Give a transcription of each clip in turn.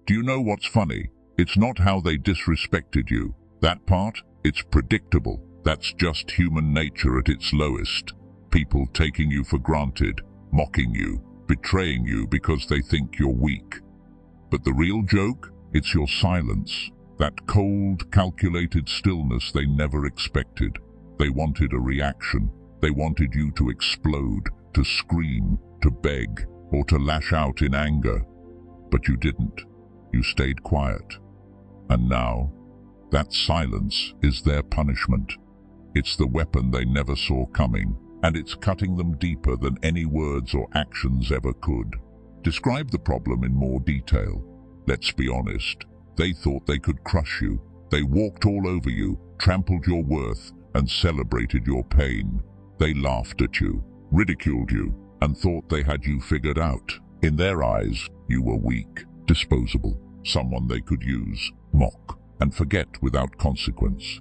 Do you know what's funny? It's not how they disrespected you. That part, it's predictable. That's just human nature at its lowest. People taking you for granted, mocking you, betraying you because they think you're weak. But the real joke? It's your silence. That cold, calculated stillness they never expected. They wanted a reaction. They wanted you to explode, to scream, to beg, or to lash out in anger. But you didn't. You stayed quiet. And now, that silence is their punishment. It's the weapon they never saw coming, and it's cutting them deeper than any words or actions ever could. Describe the problem in more detail. Let's be honest. They thought they could crush you. They walked all over you, trampled your worth, and celebrated your pain. They laughed at you, ridiculed you, and thought they had you figured out. In their eyes, you were weak, disposable, someone they could use, mock, and forget without consequence.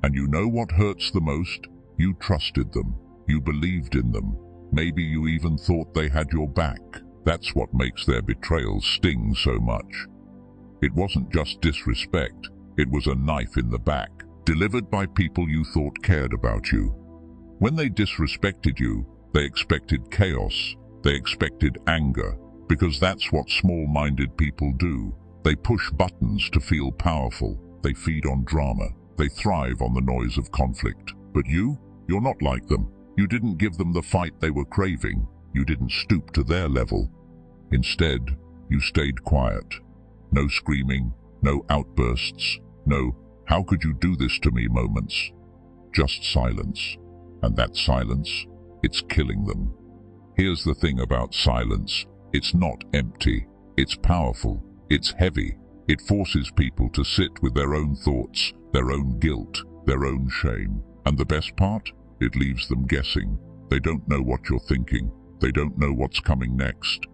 And you know what hurts the most? You trusted them. You believed in them. Maybe you even thought they had your back. That's what makes their betrayal sting so much. It wasn't just disrespect. It was a knife in the back, delivered by people you thought cared about you. When they disrespected you, they expected chaos. They expected anger, because that's what small-minded people do. They push buttons to feel powerful. They feed on drama. They thrive on the noise of conflict. But you're not like them. You didn't give them the fight they were craving. You didn't stoop to their level. Instead, you stayed quiet. No screaming, no outbursts, no "how could you do this to me" moments. Just silence. And that silence, it's killing them. Here's the thing about silence. It's not empty. It's powerful. It's heavy. It forces people to sit with their own thoughts, their own guilt, their own shame. And the best part? It leaves them guessing. They don't know what you're thinking. They don't know what's coming next.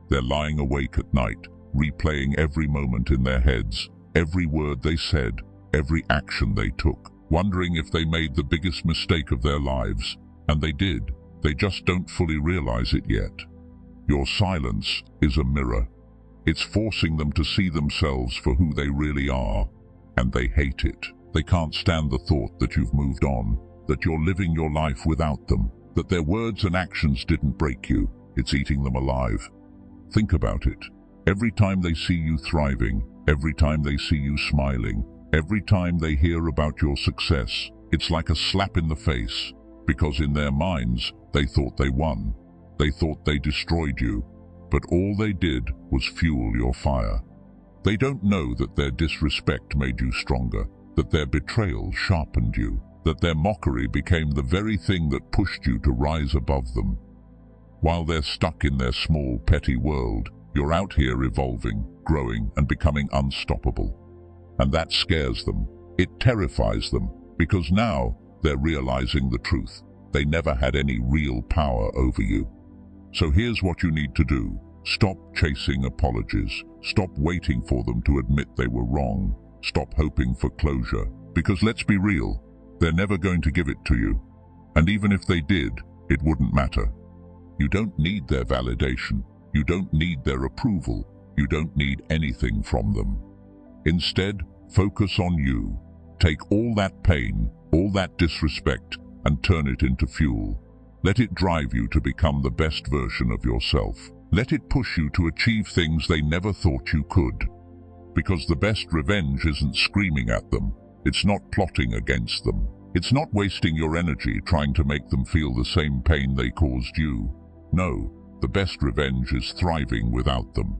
They're lying awake at night, replaying every moment in their heads, every word they said, every action they took, wondering if they made the biggest mistake of their lives. And they did. They just don't fully realize it yet. Your silence is a mirror. It's forcing them to see themselves for who they really are. And they hate it. They can't stand the thought that you've moved on, that you're living your life without them, that their words and actions didn't break you. It's eating them alive. Think about it. Every time they see you thriving, every time they see you smiling, every time they hear about your success, it's like a slap in the face, because in their minds, they thought they won. They thought they destroyed you, but all they did was fuel your fire. They don't know that their disrespect made you stronger, that their betrayal sharpened you, that their mockery became the very thing that pushed you to rise above them. While they're stuck in their small, petty world, you're out here evolving, growing, and becoming unstoppable. And that scares them. It terrifies them, because now they're realizing the truth. They never had any real power over you. So here's what you need to do. Stop chasing apologies. Stop waiting for them to admit they were wrong. Stop hoping for closure. Because let's be real, they're never going to give it to you. And even if they did, it wouldn't matter. You don't need their validation. You don't need their approval. You don't need anything from them. Instead, focus on you. Take all that pain, all that disrespect, and turn it into fuel. Let it drive you to become the best version of yourself. Let it push you to achieve things they never thought you could. Because the best revenge isn't screaming at them. It's not plotting against them. It's not wasting your energy trying to make them feel the same pain they caused you. No, the best revenge is thriving without them.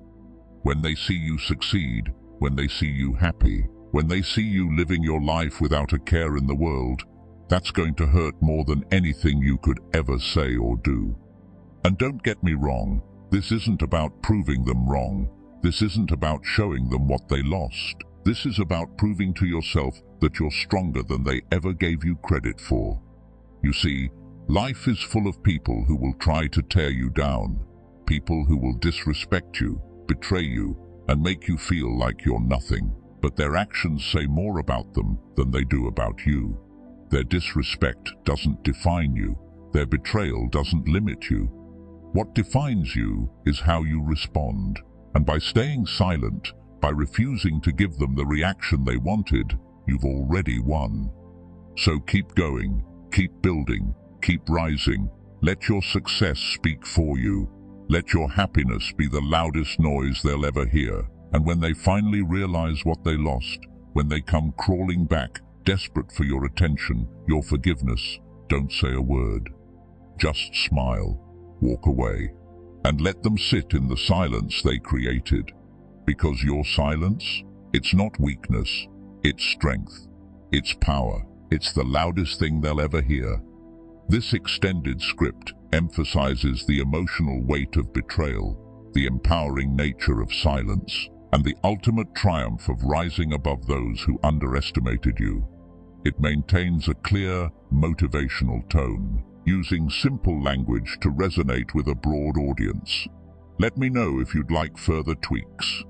When they see you succeed, when they see you happy, when they see you living your life without a care in the world, that's going to hurt more than anything you could ever say or do. And don't get me wrong, this isn't about proving them wrong. This isn't about showing them what they lost. This is about proving to yourself that you're stronger than they ever gave you credit for. You see, life is full of people who will try to tear you down, people who will disrespect you, betray you, and make you feel like you're nothing. But their actions say more about them than they do about you. Their disrespect doesn't define you. Their betrayal doesn't limit you. What defines you is how you respond. And by staying silent, By refusing to give them the reaction they wanted, you've already won. So keep going, keep building, keep rising. Let your success speak for you. Let your happiness be the loudest noise they'll ever hear. And when they finally realize what they lost, when they come crawling back, desperate for your attention, your forgiveness, don't say a word. Just smile, walk away, and let them sit in the silence they created. Because your silence, it's not weakness, it's strength, it's power, it's the loudest thing they'll ever hear. This extended script emphasizes the emotional weight of betrayal, the empowering nature of silence, and the ultimate triumph of rising above those who underestimated you. It maintains a clear, motivational tone, using simple language to resonate with a broad audience. Let me know if you'd like further tweaks.